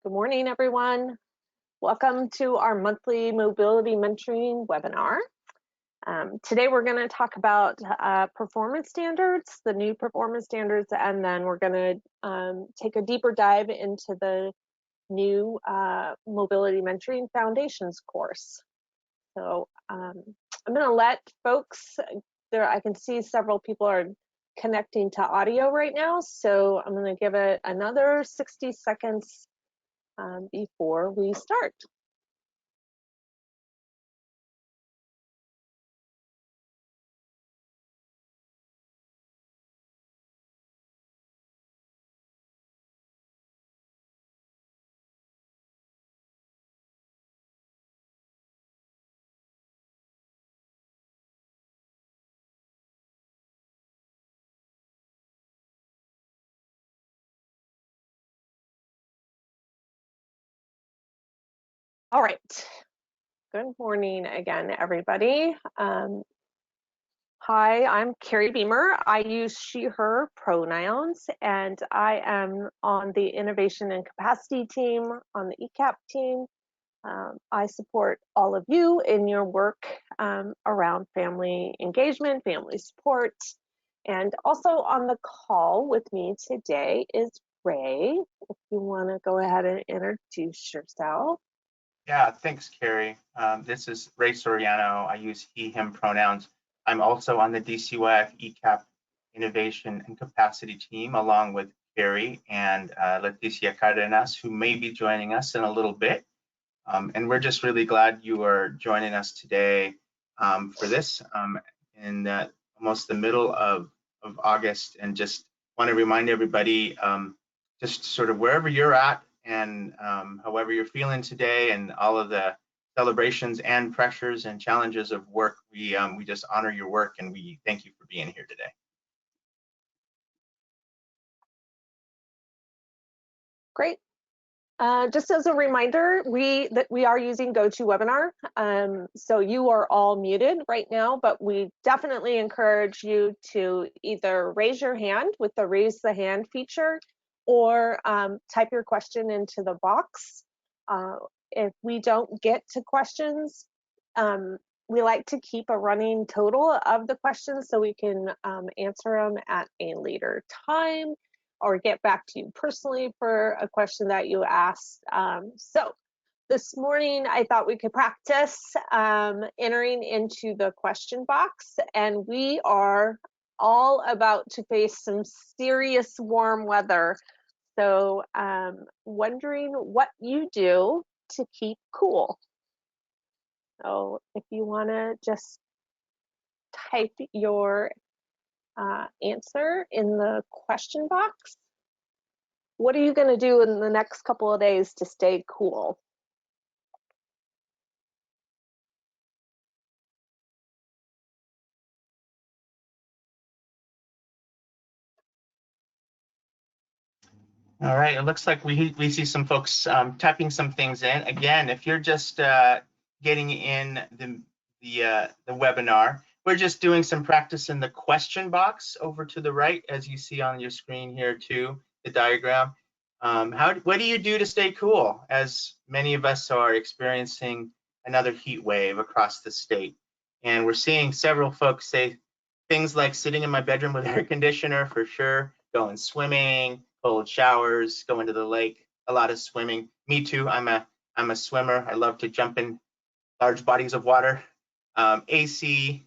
Good morning, everyone. Welcome to our monthly mobility mentoring webinar. Today we're going to talk about performance standards, the new performance standards, and then we're going to take a deeper dive into the new mobility mentoring foundations course. So I'm going to let folks, I can see several people are connecting to audio right now, so I'm going to give it another 60 seconds before we start. All right. Good morning again, everybody. Hi, I'm Carrie Beamer. I use she, her pronouns, and I am on the innovation and capacity team on the ECAP team. I support all of you in your work around family engagement, family support, and also on the call with me today is Ray. If you want to go ahead and introduce yourself. Yeah, thanks, Carrie. This is Ray Soriano. I use he, him pronouns. I'm also on the DCYF ECAP Innovation and Capacity team, along with Carrie and Leticia Cardenas, who may be joining us in a little bit. And we're just really glad you are joining us today for this in almost the middle of August. And just want to remind everybody, just sort of wherever you're at, and however you're feeling today, and all of the celebrations and pressures and challenges of work, we just honor your work, and we thank you for being here today. Great. Just as a reminder, we are using GoToWebinar, so you are all muted right now, but we definitely encourage you to either raise your hand with the raise the hand feature, or type your question into the box. If we don't get to questions, we like to keep a running total of the questions so we can answer them at a later time, or get back to you personally for a question that you asked. So this morning, I thought we could practice entering into the question box, and we are all about to face some serious warm weather. So wondering what you do to keep cool. So if you want to just type your answer in the question box. What are you going to do in the next couple of days to stay cool? All right, it looks like we see some folks typing some things in. Again, if you're just getting in the webinar, we're just doing some practice in the question box over to the right, as you see on your screen here too, the diagram. What do you do to stay cool, as many of us are experiencing another heat wave across the state? And we're seeing several folks say things like sitting in my bedroom with air conditioner for sure, going swimming, cold showers, going to the lake, a lot of swimming. Me too, I'm a swimmer. I love to jump in large bodies of water. AC,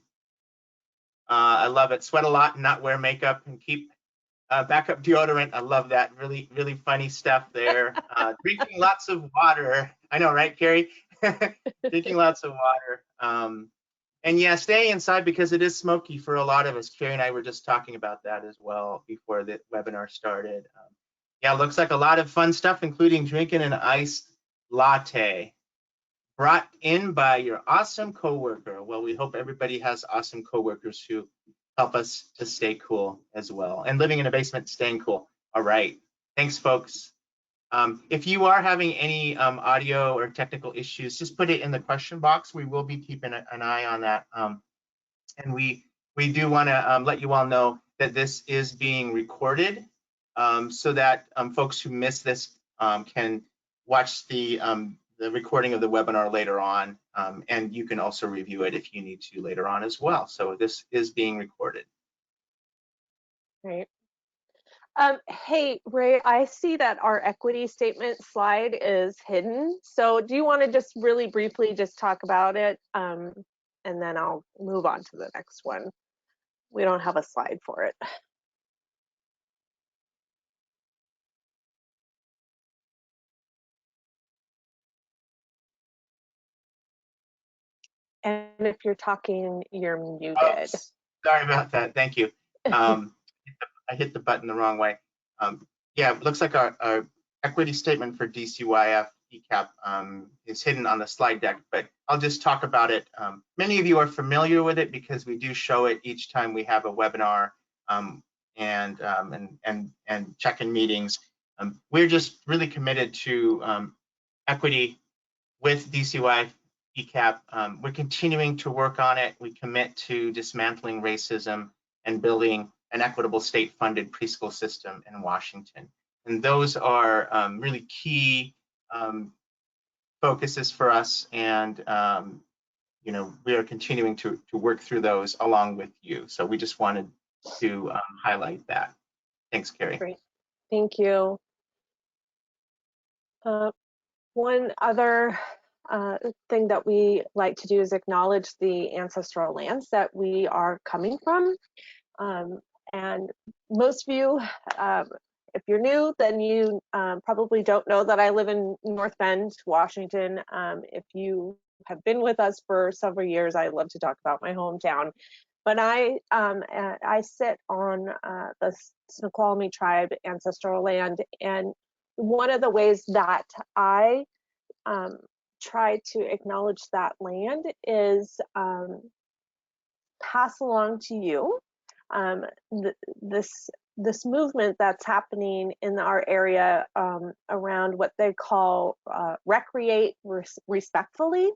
I love it. Sweat a lot and not wear makeup, and keep backup deodorant. I love that. Really, really funny stuff there. Drinking lots of water. I know, right, Carrie? Drinking lots of water. And yeah, staying inside because it is smoky for a lot of us. Carrie and I were just talking about that as well before the webinar started. Yeah, looks like a lot of fun stuff, including drinking an iced latte brought in by your awesome coworker. Well, we hope everybody has awesome coworkers who help us to stay cool as well. And living in a basement, staying cool. All right. Thanks, folks. If you are having any audio or technical issues, just put it in the question box. We will be keeping an eye on that. And we do want to let you all know that this is being recorded, so that folks who miss this can watch the recording of the webinar later on, and you can also review it if you need to later on as well. So this is being recorded. Right. Hey, Ray, I see that our equity statement slide is hidden. So do you want to just really briefly just talk about it? And then I'll move on to the next one. We don't have a slide for it. And if you're talking, you're muted. Oh, sorry about that. Thank you. I hit the button the wrong way. Yeah, it looks like our equity statement for DCYF ECAP is hidden on the slide deck, but I'll just talk about it. Many of you are familiar with it because we do show it each time we have a webinar and check-in meetings. We're just really committed to equity with DCYF ECAP. We're continuing to work on it. We commit to dismantling racism and building an equitable state-funded preschool system in Washington. And those are really key focuses for us. And you know, we are continuing to work through those along with you. So we just wanted to highlight that. Thanks, Carrie. Great, thank you. One other thing that we like to do is acknowledge the ancestral lands that we are coming from. And most of you, if you're new, then you probably don't know that I live in North Bend, Washington. If you have been with us for several years, I love to talk about my hometown. But I sit on the Snoqualmie tribe ancestral land, and one of the ways that I try to acknowledge that land is pass along to you this movement that's happening in our area around what they call recreate respectfully.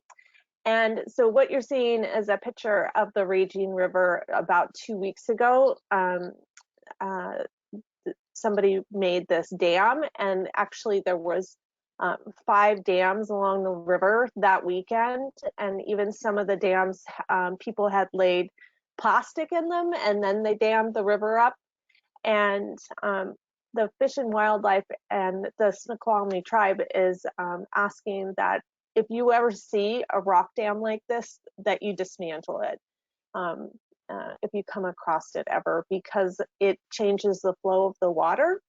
And so what you're seeing is a picture of the raging river about 2 weeks ago. Somebody made this dam, and actually there was 5 dams along the river that weekend, and even some of the dams, people had laid plastic in them, and then they dammed the river up. And the Fish and Wildlife and the Snoqualmie tribe is asking that if you ever see a rock dam like this, that you dismantle it. If you come across it ever, because it changes the flow of the water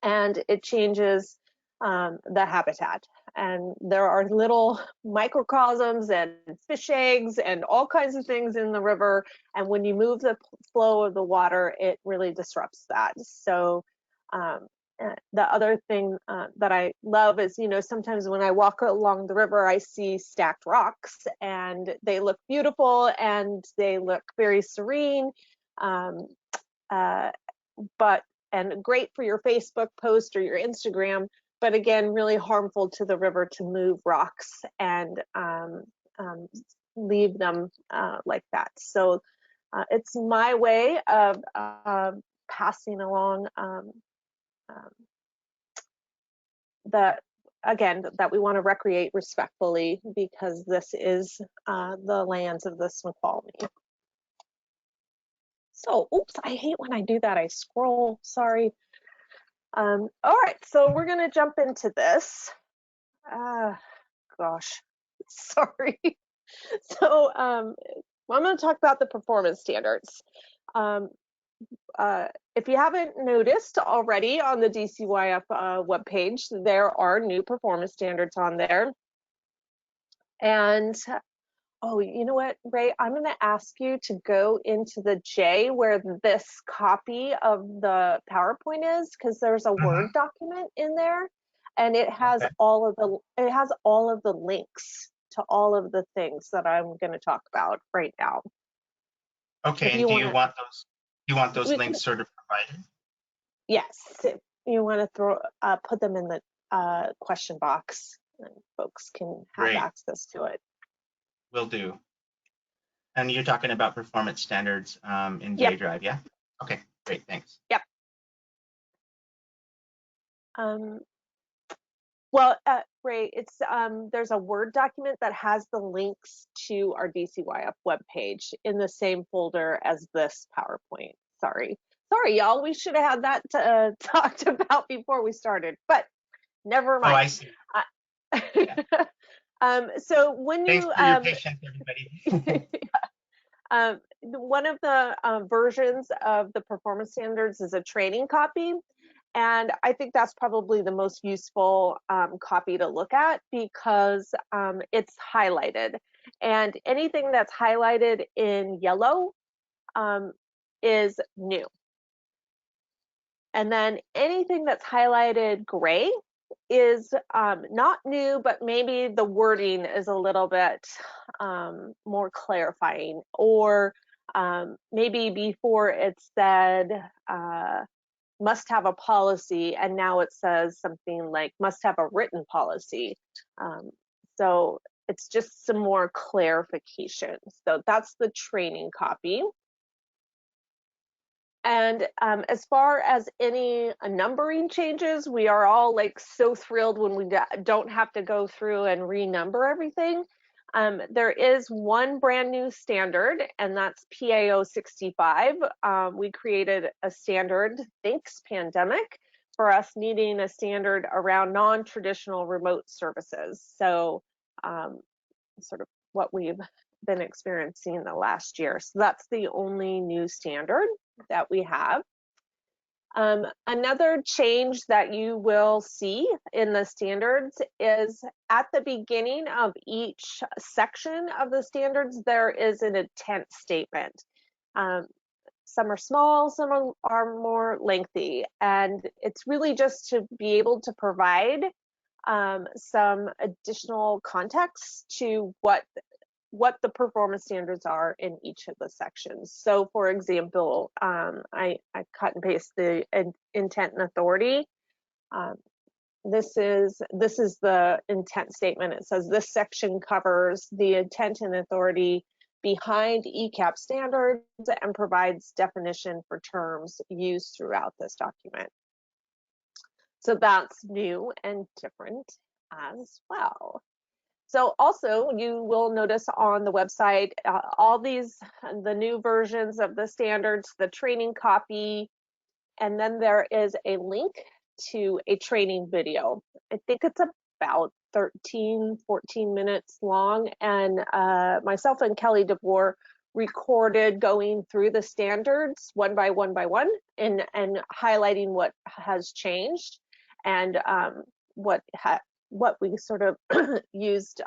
and it changes the habitat. And there are little microcosms and fish eggs and all kinds of things in the river. And when you move the flow of the water, it really disrupts that. So the other thing that I love is, you know, sometimes when I walk along the river, I see stacked rocks and they look beautiful and they look very serene, and great for your Facebook post or your Instagram, but again, really harmful to the river to move rocks and leave them like that. So it's my way of passing along that, again, that we want to recreate respectfully, because this is the lands of the Snoqualmie. So, oops, I hate when I do that. I scroll, sorry. All right, so we're gonna jump into this. Gosh, sorry. So I'm gonna talk about the performance standards. If you haven't noticed already on the DCYF webpage, there are new performance standards on there. And oh, you know what, Ray? I'm going to ask you to go into the J where this copy of the PowerPoint is, because there's a Word document in there, and it has all of the links to all of the things that I'm going to talk about right now. Okay, and do you want those? You want those links sort of provided? Yes, if you want to put them in the question box, and folks can have access to it. Will do. And you're talking about performance standards in J Drive, yeah? Okay, great, thanks. Yep. Well, Ray, it's there's a Word document that has the links to our DCYF webpage in the same folder as this PowerPoint. Sorry, y'all. We should have had that talked about before we started, but never Oh, mind. I see. Yeah. So when Thanks you for your patience, everybody. one of the versions of the performance standards is a training copy. And I think that's probably the most useful copy to look at because it's highlighted. And anything that's highlighted in yellow is new. And then anything that's highlighted gray is not new, but maybe the wording is a little bit more clarifying, or maybe before it said must have a policy, and now it says something like must have a written policy. So it's just some more clarification. So that's the training copy. And as far as any numbering changes, we are all like so thrilled when we don't have to go through and renumber everything. There is one brand new standard, and that's PAO 65. We created a standard, thanks pandemic, for us needing a standard around non-traditional remote services. So sort of what we've been experiencing the last year. So that's the only new standard that we have. Another change that you will see in the standards is at the beginning of each section of the standards, there is an intent statement. Some are small, some are more lengthy, and it's really just to be able to provide some additional context to what the performance standards are in each of the sections. So for example, I cut and paste the intent and authority. This is the intent statement. It says this section covers the intent and authority behind ECAP standards and provides definition for terms used throughout this document. So that's new and different as well. So also you will notice on the website, all these, the new versions of the standards, the training copy, and then there is a link to a training video. I think it's about 13, 14 minutes long. And myself and Kelly DeVore recorded going through the standards one by one and highlighting what has changed and what we sort of used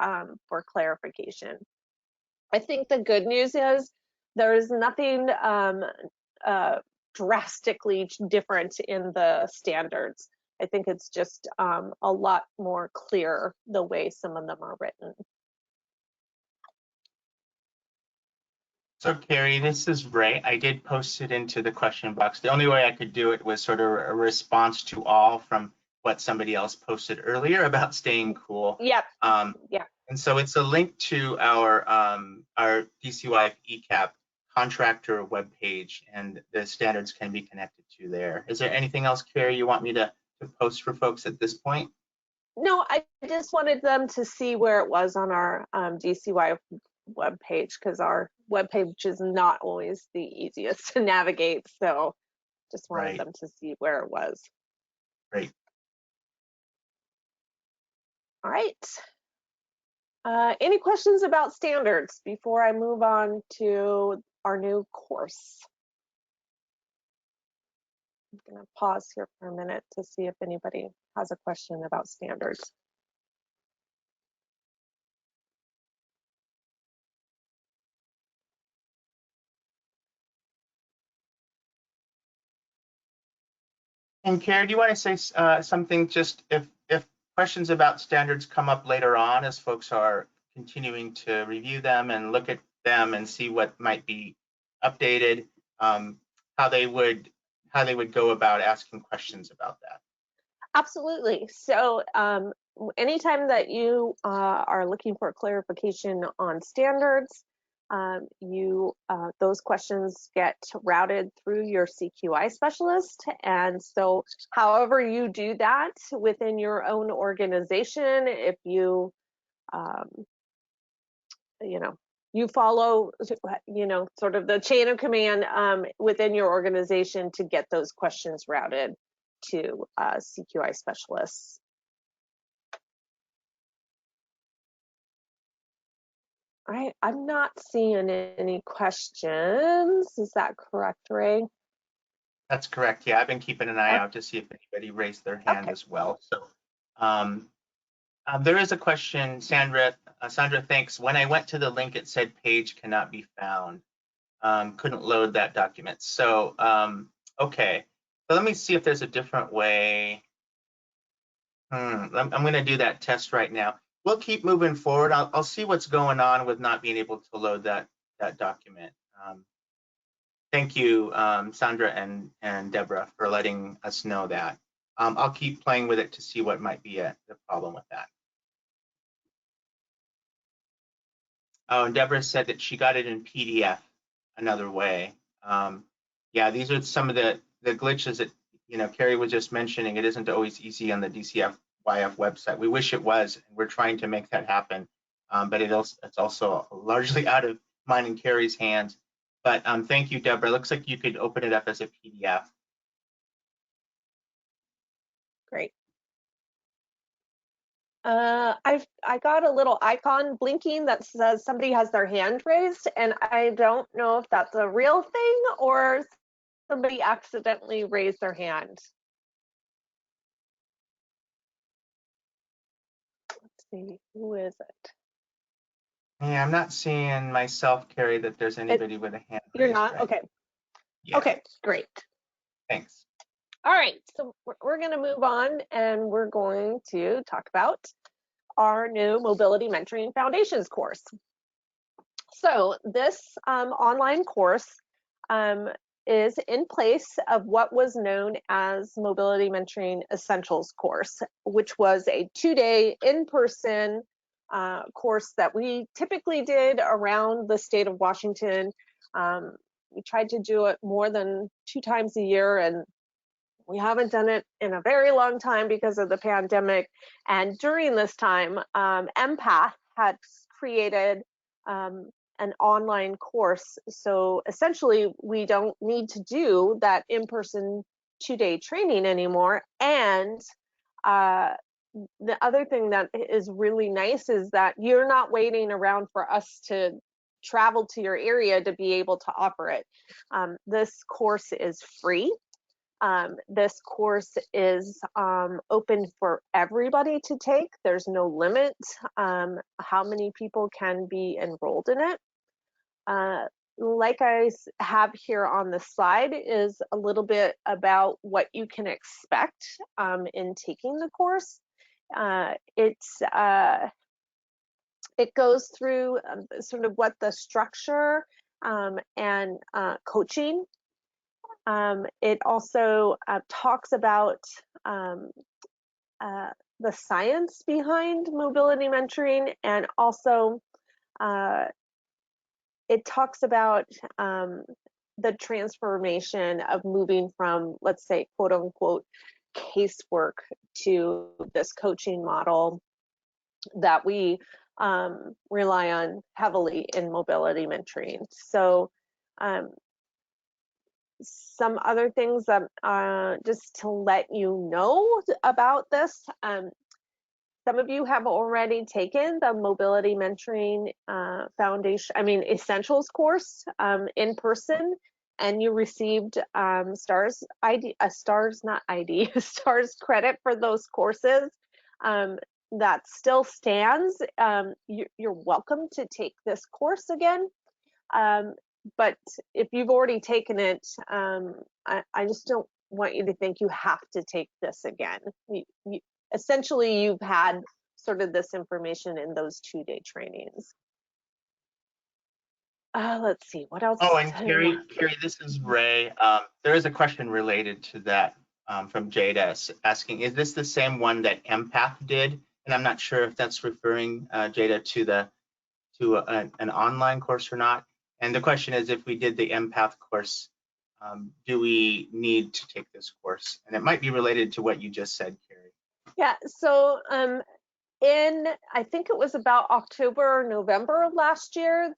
for clarification. I think the good news is there is nothing drastically different in the standards. I think it's just a lot more clear the way some of them are written. So Carrie, this is Ray. I did post it into the question box. The only way I could do it was sort of a response to all from what somebody else posted earlier about staying cool. Yep. Yeah. And so it's a link to our DCYF ECAP contractor webpage, and the standards can be connected to there. Is there anything else, Carrie, you want me to post for folks at this point? No, I just wanted them to see where it was on our DCYF webpage, because our webpage is not always the easiest to navigate. So just wanted them to see where it was. Great. All right. Any questions about standards before I move on to our new course? I'm going to pause here for a minute to see if anybody has a question about standards. And Carrie, do you want to say something, just if questions about standards come up later on as folks are continuing to review them and look at them and see what might be updated, how they would go about asking questions about that? Absolutely. So anytime that you are looking for clarification on standards, those questions get routed through your CQI specialist. And so however you do that within your own organization, if you, you follow, sort of the chain of command within your organization to get those questions routed to CQI specialists. All right, I'm not seeing any questions. Is that correct, Ray? That's correct. Yeah, I've been keeping an eye out to see if anybody raised their hand as well. So there is a question, Sandra. Sandra thinks, when I went to the link, it said page cannot be found. Couldn't load that document. So, okay. So let me see if there's a different way. I'm going to do that test right now. We'll keep moving forward. I'll see what's going on with not being able to load that document. Thank you, Sandra and Deborah, for letting us know that. I'll keep playing with it to see what might be the problem with that. Oh, and Deborah said that she got it in PDF another way. Yeah, these are some of the glitches that Carrie was just mentioning. It isn't always easy on the DCF YF website. We wish it was, and we're trying to make that happen. But it's also largely out of mine and Carrie's hands. But thank you, Deborah. It looks like you could open it up as a PDF. Great. I got a little icon blinking that says somebody has their hand raised, and I don't know if that's a real thing or somebody accidentally raised their hand. Let's see, who is it? Yeah, I'm not seeing myself, Carrie, that there's anybody with a hand raised. You're not? Right? Okay. Yeah. Okay, great. Thanks. All right, so we're going to move on, and we're going to talk about our new Mobility Mentoring Foundations course. So this online course is in place of what was known as Mobility Mentoring Essentials course, which was a 2-day in-person course that we typically did around the state of Washington. We tried to do it more than 2 times a year, and we haven't done it in a very long time because of the pandemic. And during this time, Empath had created an online course. So essentially, we don't need to do that in-person 2-day training anymore. And the other thing that is really nice is that you're not waiting around for us to travel to your area to be able to offer it. This course is free. This course is open for everybody to take. There's no limit how many people can be enrolled in it. Like I have here on the slide is a little bit about what you can expect in taking the course. It goes through sort of what the structure and coaching. It also talks about the science behind mobility mentoring, and also it talks about the transformation of moving from, let's say, quote unquote, casework to this coaching model that we rely on heavily in mobility mentoring. So some other things that just to let you know about this. Some of you have already taken the Mobility Mentoring Essentials course in person, and you received STARS credit for those courses. That still stands. You're welcome to take this course again. But if you've already taken it, I just don't want you to think you have to take this again. Essentially, you've had sort of this information in those 2-day trainings. Let's see, what else? Oh, and Carrie, this is Ray. There is a question related to that from Jada asking, is this the same one that Empath did? And I'm not sure if that's referring, Jada, to to an online course or not. And the question is, if we did the empath course, do we need to take this course? And it might be related to what you just said, Carrie. Yeah, so I think it was about October or November of last year,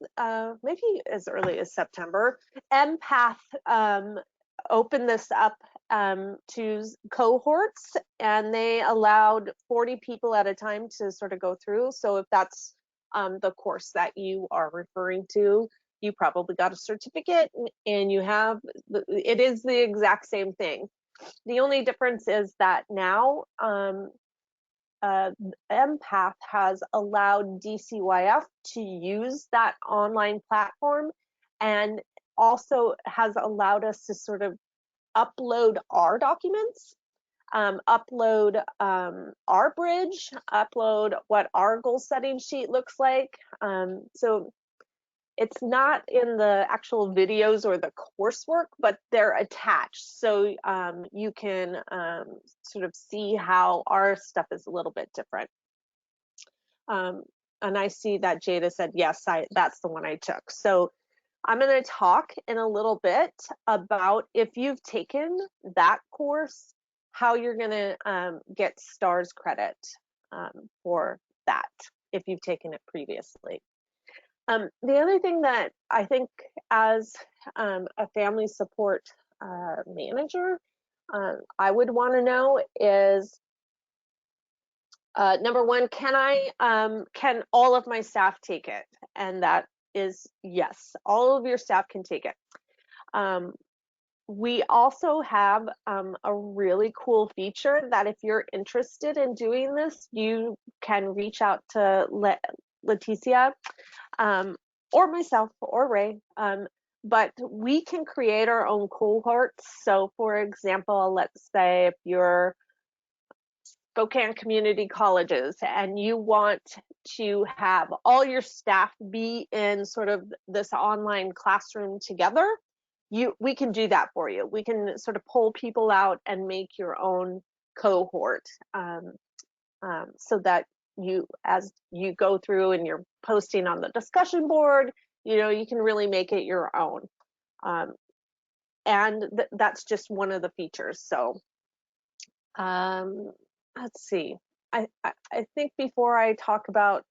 maybe as early as September, empath opened this up to cohorts, and they allowed 40 people at a time to sort of go through. So if that's the course that you are referring to, you probably got a certificate, and you have, it is the exact same thing. The only difference is that now empath has allowed DCYF to use that online platform, and also has allowed us to sort of upload our documents, upload our bridge, upload what our goal setting sheet looks like. So it's not in the actual videos or the coursework, but they're attached. So you can sort of see how our stuff is a little bit different. And I see that Jada said, yes, that's the one I took. So I'm going to talk in a little bit about, if you've taken that course, how you're going to get STARS credit for that if you've taken it previously. The other thing that I think, as a family support manager, I would want to know is, number one, can all of my staff take it? And that is yes, all of your staff can take it. We also have a really cool feature that if you're interested in doing this, you can reach out to Leticia or myself or Ray, but we can create our own cohorts. So for example, let's say if you're Spokane Community Colleges and you want to have all your staff be in sort of this online classroom together, we can do that for you. We can sort of pull people out and make your own cohort, so that as you go through and you're posting on the discussion board, you can really make it your own. And that's just one of the features. So let's see. I think before I talk about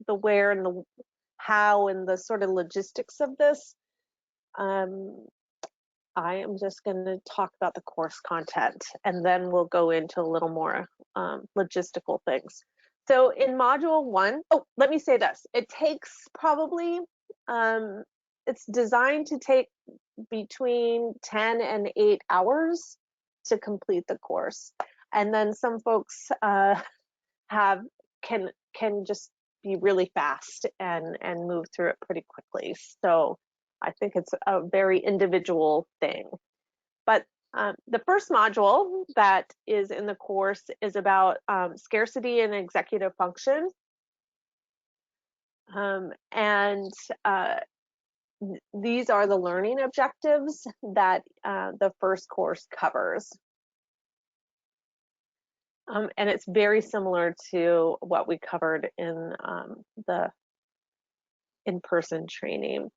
the where and the how and the sort of logistics of this, I am just going to talk about the course content, and then we'll go into a little more logistical things. So in module 1, let me say this. It takes probably, it's designed to take between 10 and 8 hours to complete the course. And then some folks can just be really fast and move through it pretty quickly. So I think it's a very individual thing. But the first module that is in the course is about scarcity and executive function. And these are the learning objectives that the first course covers. And it's very similar to what we covered in the in-person training.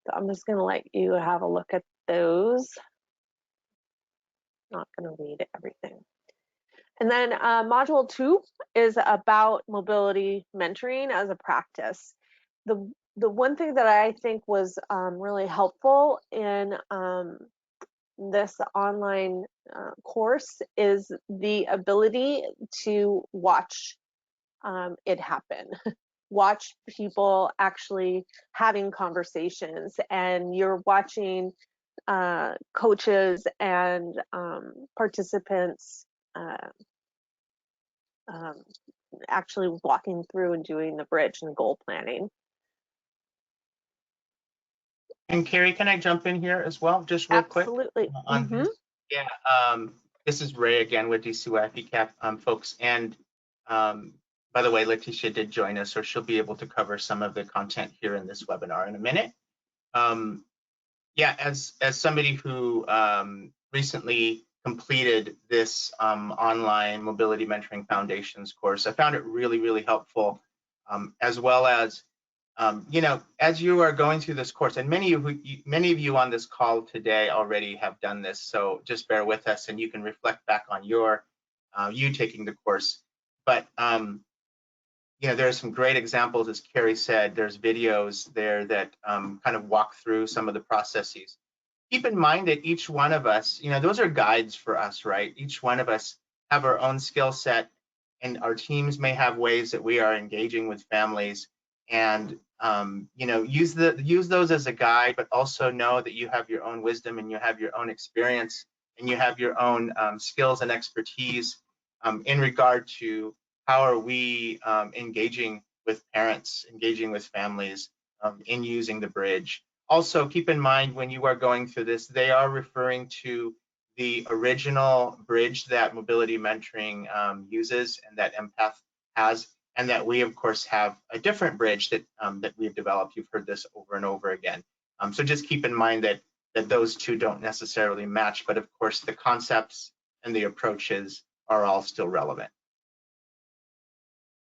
So I'm just going to let you have a look at those. Not going to read everything. And then module 2 is about mobility mentoring as a practice. The one thing that I think was really helpful in this online course is the ability to watch it happen. Watch people actually having conversations, and you're watching coaches and participants actually walking through and doing the bridge and goal planning. And Carrie, can I jump in here as well, just real quick? Absolutely. This? Yeah, this is Ray again with DCYF ECAP folks. And by the way, Leticia did join us, so she'll be able to cover some of the content here in this webinar in a minute. Yeah, as somebody who recently completed this online Mobility Mentoring Foundations course, I found it really, really helpful as well as, as you are going through this course, and many of you on this call today already have done this, so just bear with us and you can reflect back on you taking the course. But there are some great examples, as Carrie said. There's videos there that kind of walk through some of the processes. Keep in mind that each one of us, those are guides for us, right? Each one of us have our own skill set, and our teams may have ways that we are engaging with families. And use those as a guide, but also know that you have your own wisdom and you have your own experience and you have your own skills and expertise in regard to how are we engaging with parents, engaging with families in using the bridge. Also, keep in mind when you are going through this, they are referring to the original bridge that mobility mentoring uses and that Empath has, and that we, of course, have a different bridge that we've developed. You've heard this over and over again. So just keep in mind that those two don't necessarily match, but of course, the concepts and the approaches are all still relevant.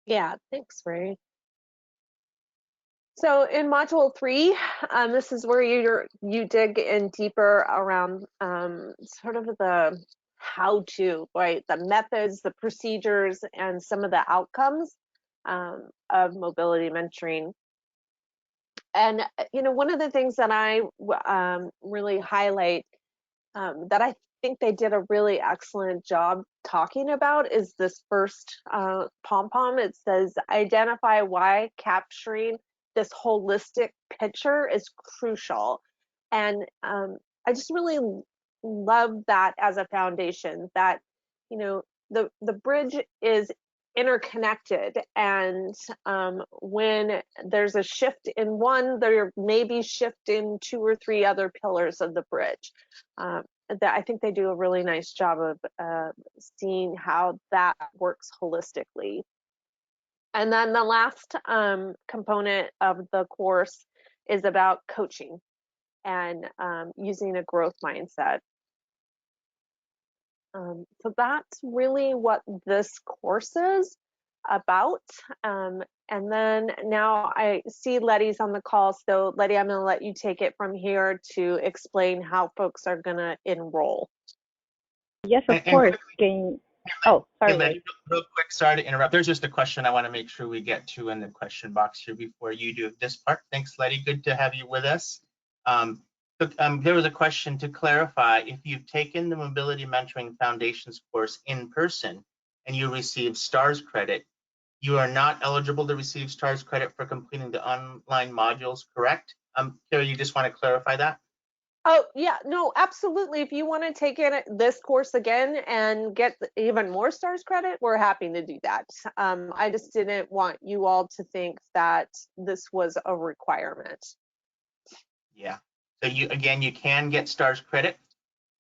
Yeah, thanks, Ray. So in module 3, this is where you dig in deeper around sort of the how-to, right? The methods, the procedures, and some of the outcomes of mobility mentoring. And one of the things that I really highlight that I think they did a really excellent job talking about is this first pom-pom. It says, identify why capturing this holistic picture is crucial. And I just really love that as a foundation, that, the bridge is interconnected, and when there's a shift in one, there may be shift in 2 or 3 other pillars of the bridge. That I think they do a really nice job of seeing how that works holistically. And then the last component of the course is about coaching and using a growth mindset. So that's really what this course is about. And then now I see Letty's on the call. So Letty, I'm going to let you take it from here to explain how folks are going to enroll. Yes, of course. Oh, sorry. Hey, Letty, real quick, sorry to interrupt. There's just a question I want to make sure we get to in the question box here before you do this part. Thanks, Letty. Good to have you with us. There was a question to clarify: if you've taken the Mobility Mentoring Foundations course in person and you receive STARS credit, you are not eligible to receive STARS credit for completing the online modules, correct? Carrie, you just want to clarify that? Oh, yeah, no, absolutely. If you want to take this course again and get even more STARS credit, we're happy to do that. I just didn't want you all to think that this was a requirement. Yeah. So you can get STARS credit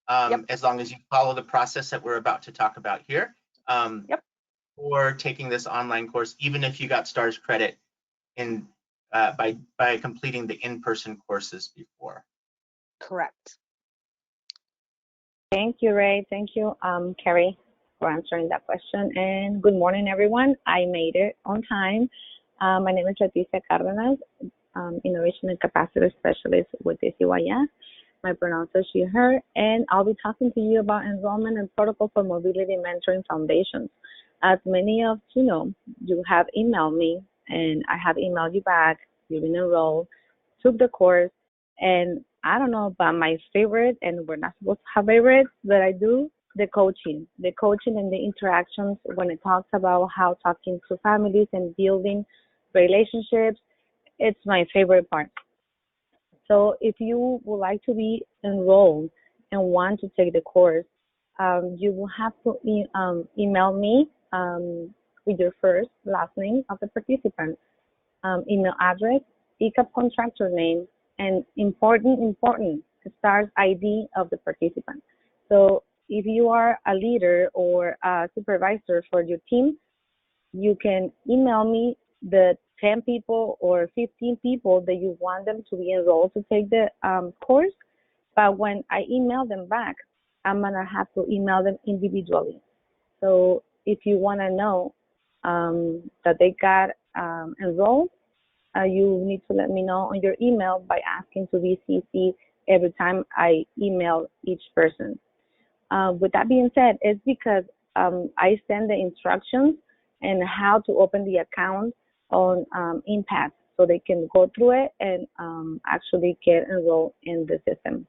Yep. as long as you follow the process that we're about to talk about here. Yep. Or taking this online course, even if you got STARS credit in by completing the in-person courses before. Correct. Thank you, Ray. Thank you, Carrie, for answering that question. And good morning, everyone. I made it on time. My name is Leticia Cardenas, Innovation and Capacity Specialist with DCYS. My pronouns are she, her, and I'll be talking to you about enrollment and protocol for mobility mentoring foundations. As many of you know, you have emailed me, and I have emailed you back. You've been enrolled, took the course, and I don't know about my favorite, and we're not supposed to have favorites, but I do the coaching and the interactions when it talks about how talking to families and building relationships. It's my favorite part. So if you would like to be enrolled and want to take the course, you will have to email me with your first, last name of the participant, email address, ICAP contractor name, and important, STARS ID of the participant. So if you are a leader or a supervisor for your team, you can email me the 10 people or 15 people that you want them to be enrolled to take the course. But when I email them back, I'm going to have to email them individually. So if you want to know that they got enrolled, you need to let me know on your email by asking to be CC every time I email each person. With that being said, it's because I send the instructions and how to open the account on Impact so they can go through it and actually get enrolled in the system.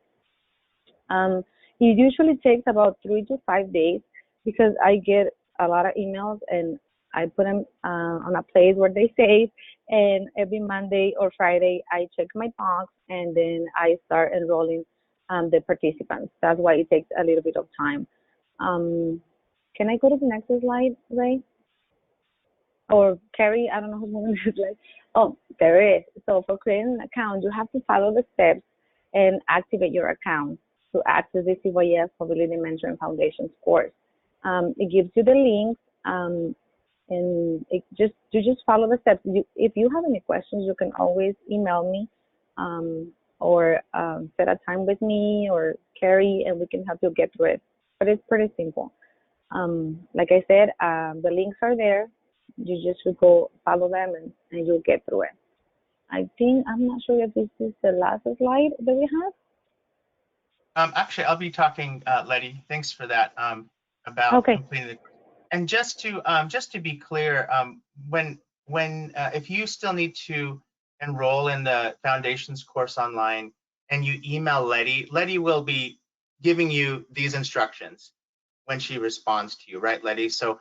It usually takes about 3 to 5 days because I get a lot of emails and I put them on a place where they save. And every Monday or Friday, I check my box and then I start enrolling the participants. That's why it takes a little bit of time. Can I go to the next slide, Ray? Or Carrie? I don't know who's moving this slide. Oh, there is. So for creating an account, you have to follow the steps and activate your account to access the CYS Mobility Mentoring Foundation's course. It gives you the links, and you just follow the steps. If you have any questions, you can always email me or set a time with me or Carrie, and we can help you get through it. But it's pretty simple. Like I said, the links are there. You just should go follow them, and you'll get through it. I'm not sure if this is the last slide that we have. Actually, I'll be talking, Letty. Thanks for that. About completing the. And just to be clear, if you still need to enroll in the Foundations course online and you email Letty, Letty will be giving you these instructions when she responds to you, right, Letty? So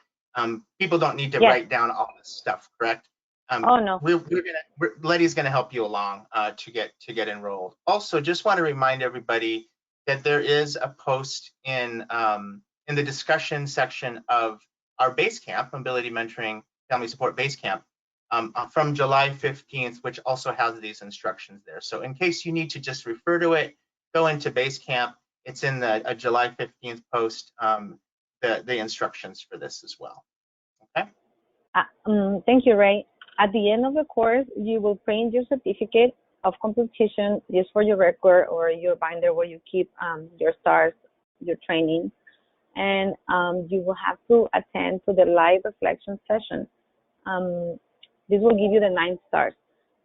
people don't need to write down all this stuff, correct? Oh no. Letty's gonna help you along to get enrolled. Also, just want to remind everybody that there is a post in the discussion section of our Basecamp, Mobility Mentoring Family Support Basecamp, from July 15th, which also has these instructions there. So in case you need to just refer to it, go into Basecamp. It's in the July 15th post, the instructions for this as well. Okay. Thank you, Ray. At the end of the course, you will print your certificate of completion just for your record or your binder where you keep your stars, your training. And you will have to attend to the live reflection session. This will give you the 9 stars.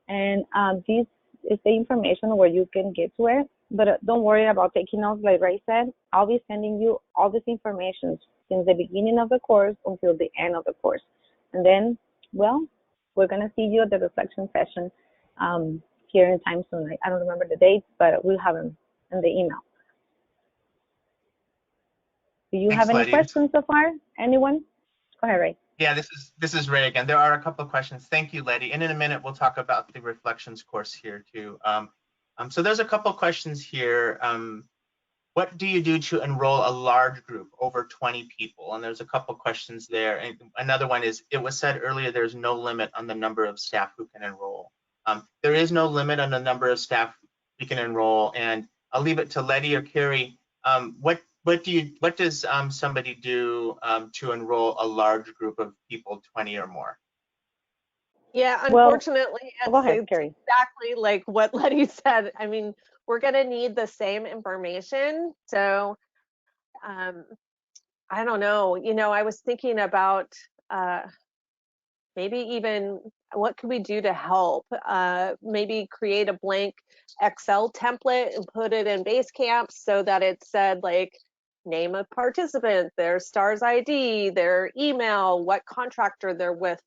And this is the information where you can get to it. But don't worry about taking notes, like Ray said. I'll be sending you all this information since the beginning of the course until the end of the course. And then, well, we're going to see you at the reflection session here in time soon. I don't remember the dates, but we'll have them in the email. Do you have any questions so far? Anyone? Go ahead, Ray. Yeah, this is Ray again. There are a couple of questions. Thank you, Letty. And in a minute, we'll talk about the reflections course here too. So there's a couple of questions here. What do you do to enroll a large group over 20 people? And there's a couple of questions there. And another one is, it was said earlier, there's no limit on the number of staff who can enroll. There is no limit on the number of staff we can enroll. And I'll leave it to Letty or Carrie. What does somebody do to enroll a large group of people, 20 or more? Yeah, unfortunately, go ahead, it's exactly like what Letty said. I mean, we're going to need the same information. So I don't know. I was thinking about maybe even what could we do to help? Maybe create a blank Excel template and put it in Basecamp so that it said like name of participant, their STARS ID, their email, what contractor they're with,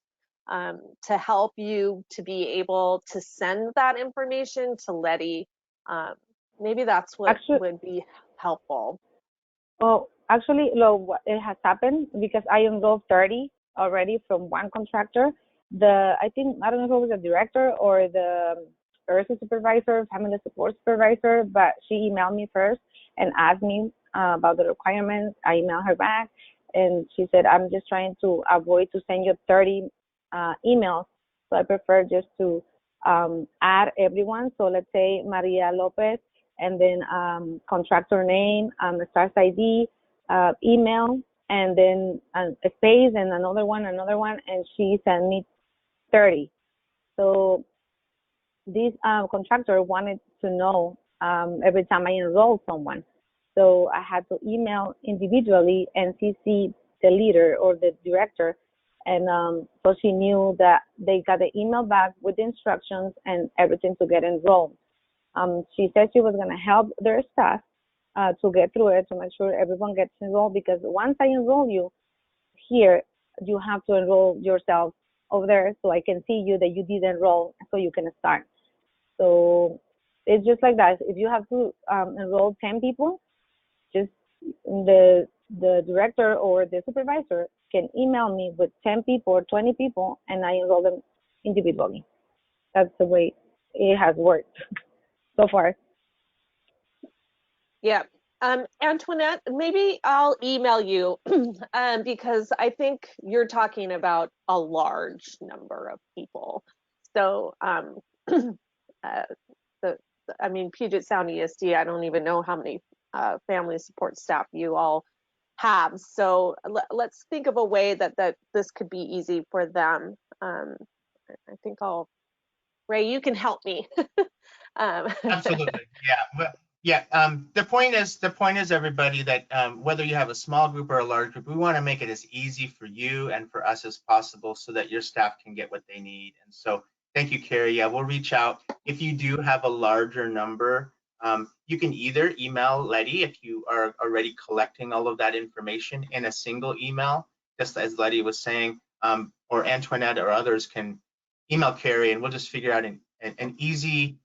to help you to be able to send that information to Letty. Maybe that's what would be helpful. Well, actually, it has happened because I enrolled 30 already from one contractor. I don't know if it was the director or the earth supervisor, family support supervisor, but she emailed me first and asked me about the requirements. I emailed her back and she said, I'm just trying to avoid to send you 30 emails. So I prefer just to add everyone. So let's say Maria Lopez and then contractor name, STARS ID, email, and then a space and another one, and she sent me 30. So this contractor wanted to know every time I enroll someone. So I had to email individually and CC the leader or the director And so she knew that they got the email back with the instructions and everything to get enrolled. She said she was going to help their staff to get through it, to make sure everyone gets enrolled, because once I enroll you here, you have to enroll yourself over there so I can see you that you did enroll so you can start. So it's just like that. If you have to enroll 10 people, just the director or the supervisor can email me with 10 people or 20 people, and I enroll them individually. That's the way it has worked so far. Yeah. Antoinette, maybe I'll email you because I think you're talking about a large number of people. So, I mean, Puget Sound ESD, I don't even know how many family support staff you all have. So let's think of a way that this could be easy for them. I think Ray, you can help me. Absolutely, yeah. Well, yeah. The point is, everybody, that whether you have a small group or a large group, we want to make it as easy for you and for us as possible, so that your staff can get what they need. And so, thank you, Carrie. Yeah, we'll reach out if you do have a larger number. You can either email Letty if you are already collecting all of that information in a single email, just as Letty was saying, or Antoinette or others can email Carrie, and we'll just figure out an easy,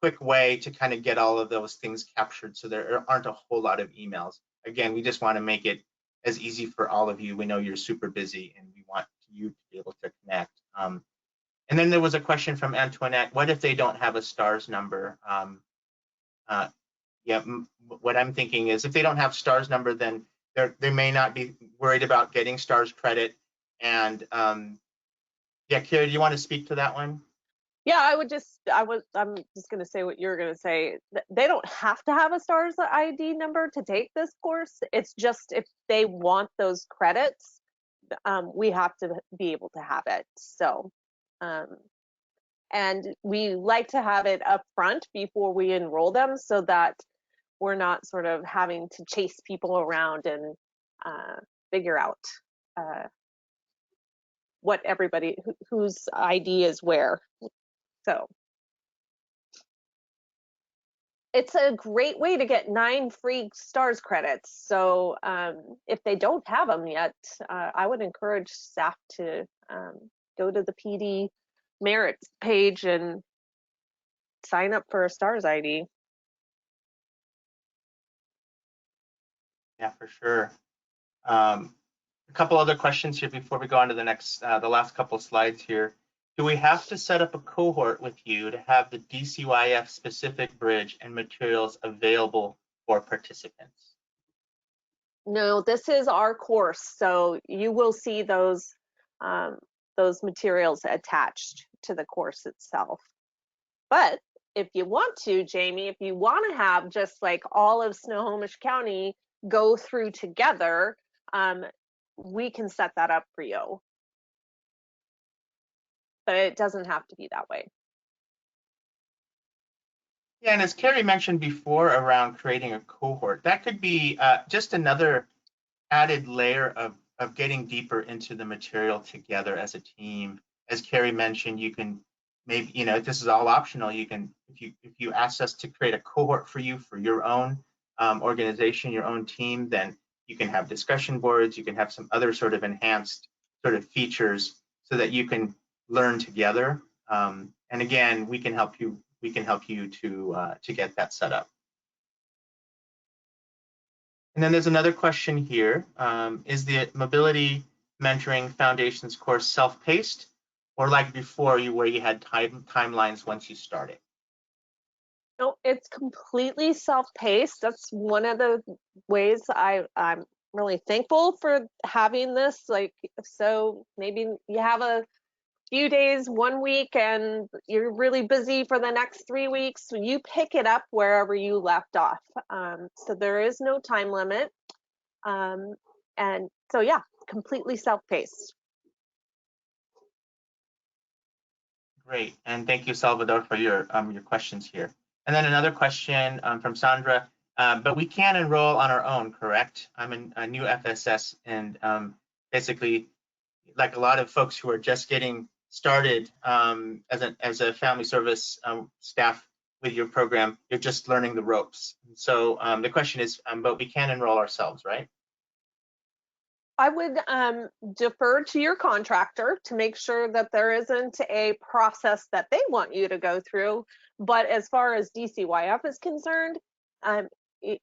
quick way to kind of get all of those things captured, so there aren't a whole lot of emails. Again, we just want to make it as easy for all of you. We know you're super busy, and we want you to be able to connect. And then there was a question from Antoinette: what if they don't have a STARS number? Yeah, what I'm thinking is, if they don't have STARS number, then they may not be worried about getting STARS credit. And yeah, Carrie, do you want to speak to that one? Yeah, I'm just going to say what you're going to say. They don't have to have a STARS ID number to take this course. It's just if they want those credits, we have to be able to have it. So, and we like to have it up front before we enroll them, so that we're not sort of having to chase people around and figure out what everybody whose ID is where. So it's a great way to get 9 free STARS credits. So if they don't have them yet, I would encourage staff to go to the PD merits page and sign up for a STARS ID. Yeah, for sure. A couple other questions here before we go on to the next, the last couple slides here. Do we have to set up a cohort with you to have the DCYF specific bridge and materials available for participants? No, this is our course, so you will see those materials attached to the course itself. But if you want to, Jamie, if you want to have just like all of Snohomish County go through together, we can set that up for you. But it doesn't have to be that way. Yeah, and as Carrie mentioned before around creating a cohort, that could be just another added layer of getting deeper into the material together as a team. As Carrie mentioned, you can maybe, you know, this is all optional. You can, if you ask us to create a cohort for you for your own organization, your own team, then you can have discussion boards. You can have some other sort of enhanced sort of features so that you can learn together. And again, we can help you. We can help you to get that set up. And then there's another question here. Is the Mobility Mentoring Foundations course self-paced, or like before, where you had timelines once you started? No, it's completely self-paced. That's one of the ways I'm really thankful for having this. Like, so maybe you have a few days, 1 week, and you're really busy for the next 3 weeks. So you pick it up wherever you left off. So there is no time limit. And so, yeah, completely self-paced. Great, and thank you, Salvador, for your questions here. And then another question from Sandra. But we can enroll on our own, correct? I'm a new FSS, and basically like a lot of folks who are just getting started as a family service staff with your program, you're just learning the ropes. So the question is, but we can enroll ourselves, right? I would defer to your contractor to make sure that there isn't a process that they want you to go through. But as far as DCYF is concerned,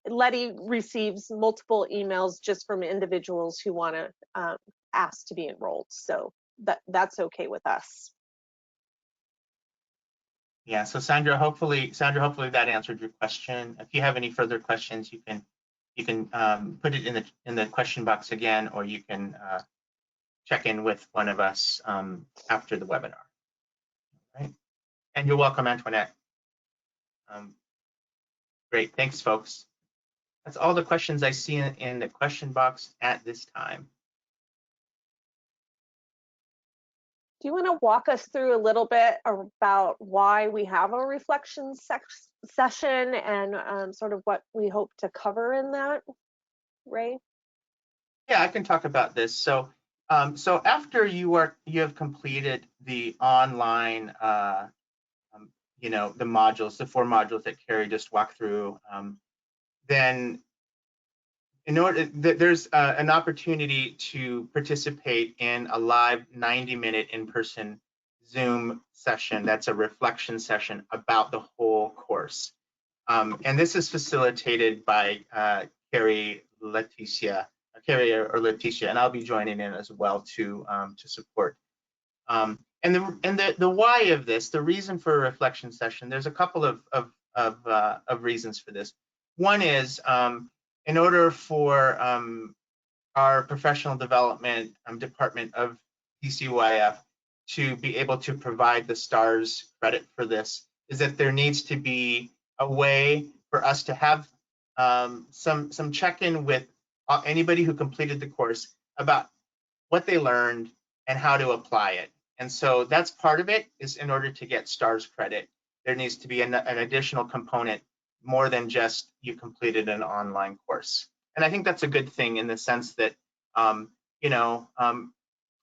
Letty receives multiple emails just from individuals who want to ask to be enrolled. So that's okay with us. Yeah, so Sandra, hopefully that answered your question. If you have any further questions, you can put it in the question box again, or you can check in with one of us after the webinar. Right? And you're welcome, Antoinette. Great, thanks, folks. That's all the questions I see in the question box at this time. Do you want to walk us through a little bit about why we have a reflection session and sort of what we hope to cover in that, Ray? Yeah, I can talk about this. So, so after you have completed the online, you know, the modules, the 4 modules that Carrie just walked through, then there's an opportunity to participate in a live 90-minute in-person Zoom session. That's a reflection session about the whole course. And this is facilitated by Carrie or Leticia, and I'll be joining in as well to support. And the why of this, the reason for a reflection session, there's a couple of reasons for this. One is in order for our professional development department of DCYF to be able to provide the STARS credit for this, is that there needs to be a way for us to have some check-in with anybody who completed the course about what they learned and how to apply it. And so that's part of it, is in order to get STARS credit, there needs to be an additional component more than just you completed an online course. And I think that's a good thing in the sense that, you know, an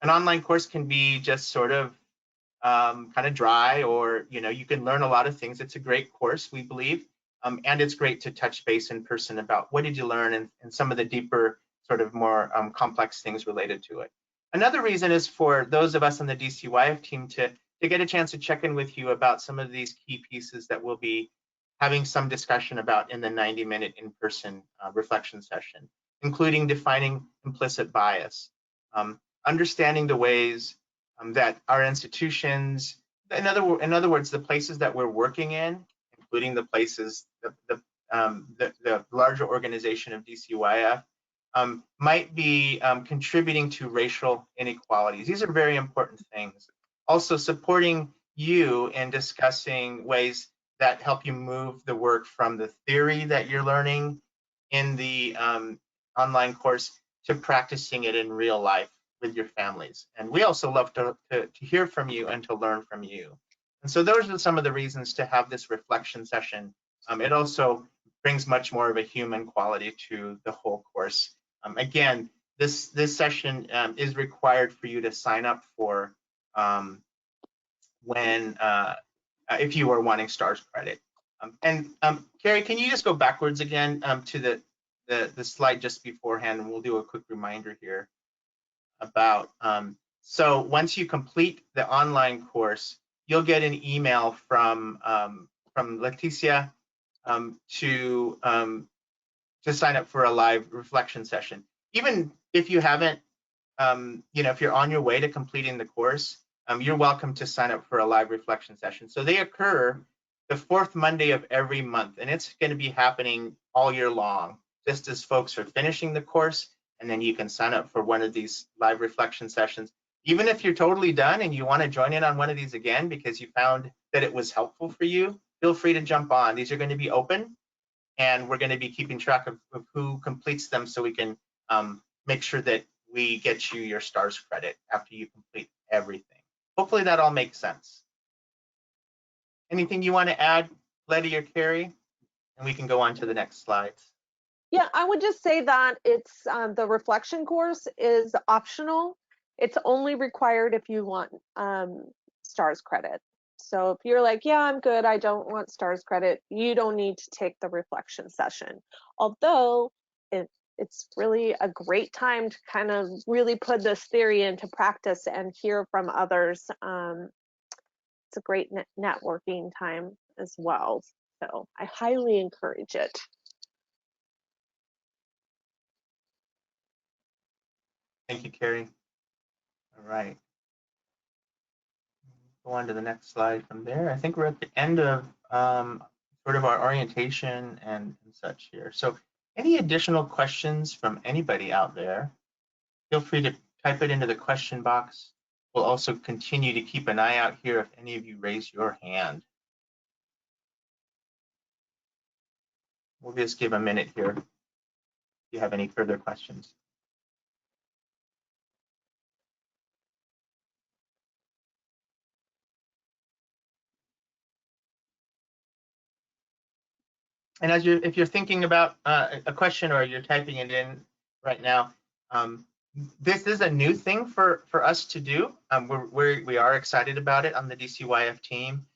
online course can be just sort of kind of dry, or, you know, you can learn a lot of things. It's a great course, we believe. And it's great to touch base in person about what did you learn and some of the deeper, sort of more complex things related to it. Another reason is for those of us on the DCYF team to get a chance to check in with you about some of these key pieces that we'll be having some discussion about in the 90-minute in-person reflection session, including defining implicit bias, understanding the ways that our institutions, in other words, the places that we're working in, including the places, the larger organization of DCYF, might be contributing to racial inequalities. These are very important things. Also supporting you in discussing ways that help you move the work from the theory that you're learning in the online course to practicing it in real life with your families. And we also love to hear from you and to learn from you. And so those are some of the reasons to have this reflection session. It also brings much more of a human quality to the whole course. Again, this session is required for you to sign up for when if you are wanting STARS credit. Carrie, can you just go backwards again to the slide just beforehand, and we'll do a quick reminder here about, so once you complete the online course, you'll get an email from Leticia to sign up for a live reflection session. Even if you haven't, you know, if you're on your way to completing the course, you're welcome to sign up for a live reflection session. So they occur the 4th Monday of every month, and it's going to be happening all year long, just as folks are finishing the course, and then you can sign up for one of these live reflection sessions. Even if you're totally done and you want to join in on one of these again because you found that it was helpful for you, feel free to jump on. These are going to be open, and we're going to be keeping track of who completes them so we can make sure that we get you your STARS credit after you complete everything. Hopefully that all makes sense. Anything you want to add, Letty or Carrie? And we can go on to the next slides. Yeah, I would just say that it's the reflection course is optional. It's only required if you want STARS credit. So if you're like, yeah, I'm good, I don't want STARS credit, you don't need to take the reflection session. Although it's really a great time to kind of really put this theory into practice and hear from others. It's a great networking time as well. So I highly encourage it. Thank you, Carrie. All right. Go on to the next slide from there. I think we're at the end of sort of our orientation and such here. So any additional questions from anybody out there, feel free to type it into the question box. We'll also continue to keep an eye out here if any of you raise your hand. We'll just give a minute here if you have any further questions. And as if you're thinking about a question or you're typing it in right now, this is a new thing for us to do. We are excited about it on the DCYF team.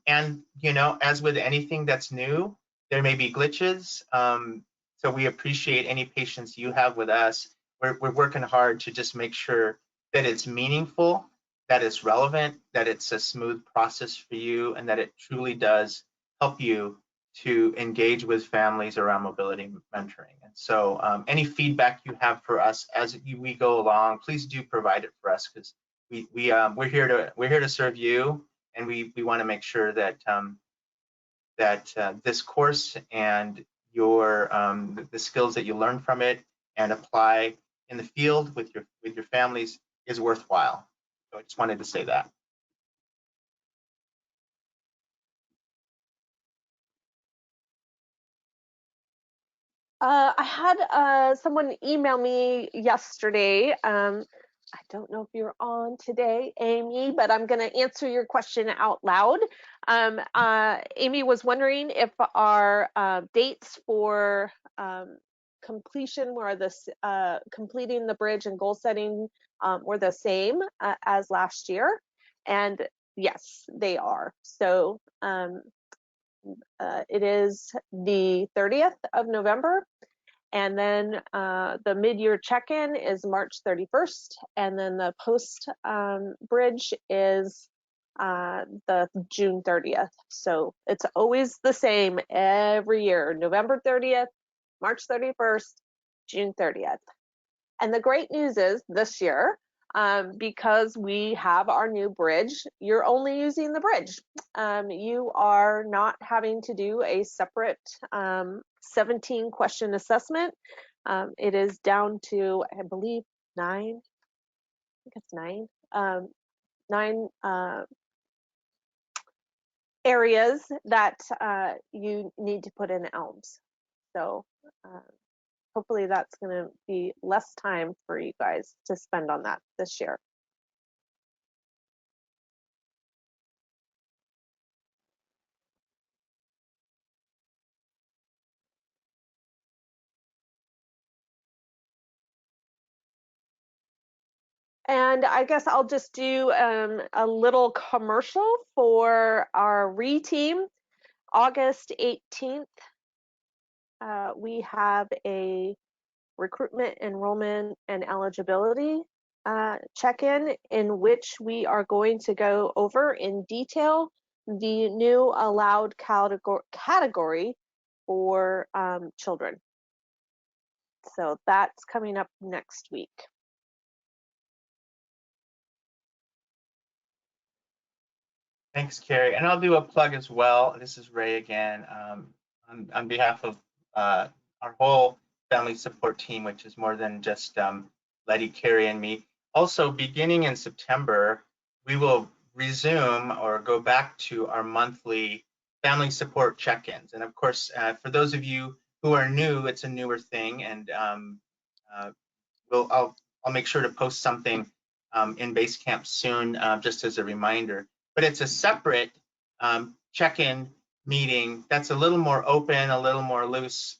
And you know, as with anything that's new, there may be glitches. So we appreciate any patience you have with us. We're working hard to just make sure that it's meaningful, that it's relevant, that it's a smooth process for you, and that it truly does help you to engage with families around mobility mentoring. And so any feedback you have for us as we go along, please do provide it for us, because we're here to serve you, and we want to make sure that this course and your the skills that you learn from it and apply in the field with your families is worthwhile. So I just wanted to say that. I had someone email me yesterday. I don't know if you're on today, Amy, but I'm going to answer your question out loud. Amy was wondering if our dates for completion were completing the bridge and goal setting were the same as last year. And yes, they are. So it is the 30th of November. And then the mid-year check-in is March 31st. And then the post-bridge is the June 30th. So it's always the same every year, November 30th, March 31st, June 30th. And the great news is this year, because we have our new bridge, you're only using the bridge. You are not having to do a separate 17 question assessment. It is down to, I believe, 9. I think it's 9. 9 areas that you need to put in ELMS. So hopefully that's going to be less time for you guys to spend on that this year. And I guess I'll just do a little commercial for our re-team. August 18th, we have a recruitment, enrollment, and eligibility check-in in which we are going to go over in detail the new allowed category for children. So that's coming up next week. Thanks, Carrie. And I'll do a plug as well. This is Ray again. On behalf of our whole family support team, which is more than just Letty, Carrie, and me. Also, beginning in September, we will resume or go back to our monthly family support check-ins. And of course, for those of you who are new, it's a newer thing, and I'll make sure to post something in Basecamp soon, just as a reminder. But it's a separate check-in meeting that's a little more open, a little more loose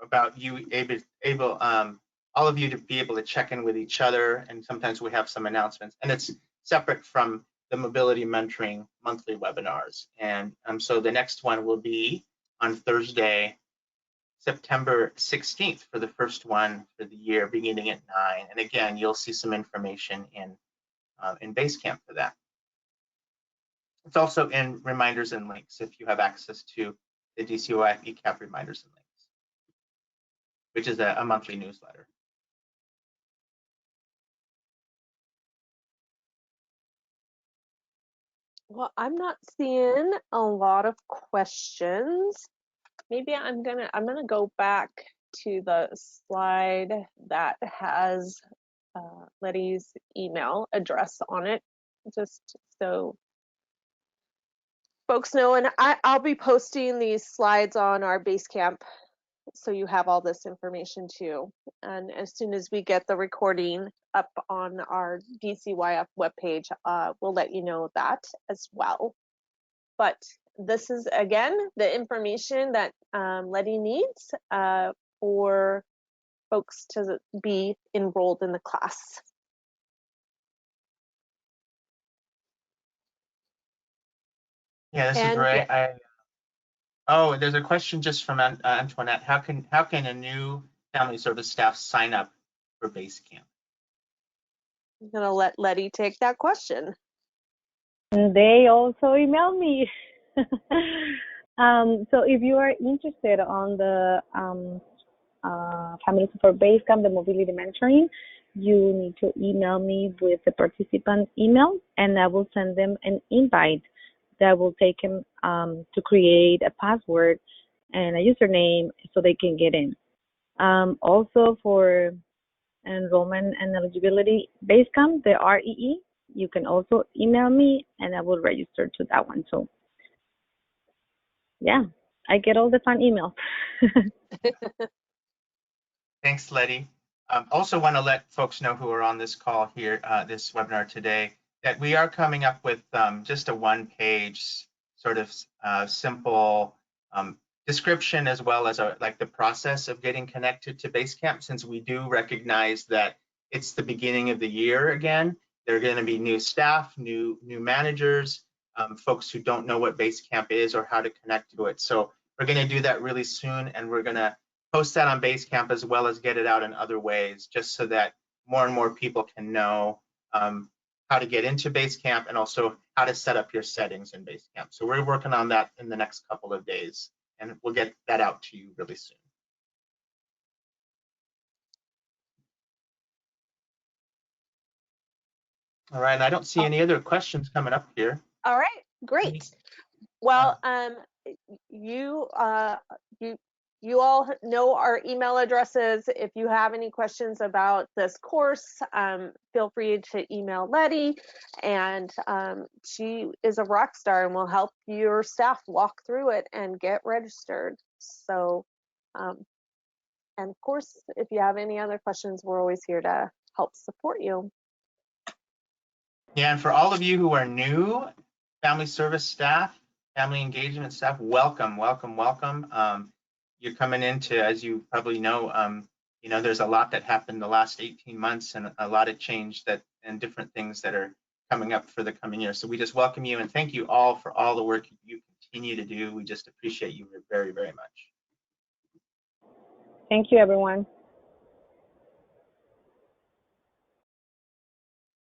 about you all of you to be able to check in with each other, and sometimes we have some announcements, and it's separate from the mobility mentoring monthly webinars. And so the next one will be on Thursday, September 16th for the first one for the year, beginning at 9. And again, you'll see some information in Basecamp for that. It's also in reminders and links if you have access to the DCOI ECAP reminders and links, which is a monthly newsletter. Well, I'm not seeing a lot of questions. Maybe I'm gonna go back to the slide that has Letty's email address on it, just so folks know. And I'll be posting these slides on our Basecamp, so you have all this information too. And as soon as we get the recording up on our DCYF webpage, we'll let you know that as well. But this is, again, the information that Letty needs for folks to be enrolled in the class. Yeah, this is great. Oh, there's a question just from Antoinette. How can a new family service staff sign up for Basecamp? I'm gonna let Letty take that question. They also emailed me. So if you are interested on the Family Support Basecamp, the mobility mentoring, you need to email me with the participant email, and I will send them an invite that will take them to create a password and a username so they can get in. Also for enrollment and eligibility Basecamp, the REE, you can also email me and I will register to that one. So yeah, I get all the fun emails. Thanks, Letty. Also want to let folks know who are on this call here, this webinar today, that we are coming up with just a one-page sort of simple description, as well as like the process of getting connected to Basecamp, since we do recognize that it's the beginning of the year again. There are going to be new staff, new managers, folks who don't know what Basecamp is or how to connect to it. So we're going to do that really soon, and we're going to post that on Basecamp as well as get it out in other ways, just so that more and more people can know how to get into Basecamp and also how to set up your settings in Basecamp. So we're working on that in the next couple of days, and we'll get that out to you really soon. All right, I don't see any other questions coming up here. All right, great. Well, you all know our email addresses. If you have any questions about this course, feel free to email Letty, and she is a rock star and will help your staff walk through it and get registered. So, and of course, if you have any other questions, we're always here to help support you. Yeah, and for all of you who are new, family service staff, family engagement staff, welcome, welcome, welcome. You're coming into, as you probably know, there's a lot that happened the last 18 months and a lot of change and different things that are coming up for the coming year. So we just welcome you and thank you all for all the work you continue to do. We just appreciate you very, very much. Thank you, everyone.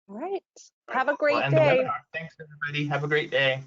All right. Have a great day. We'll end the webinar. Thanks, everybody. Have a great day.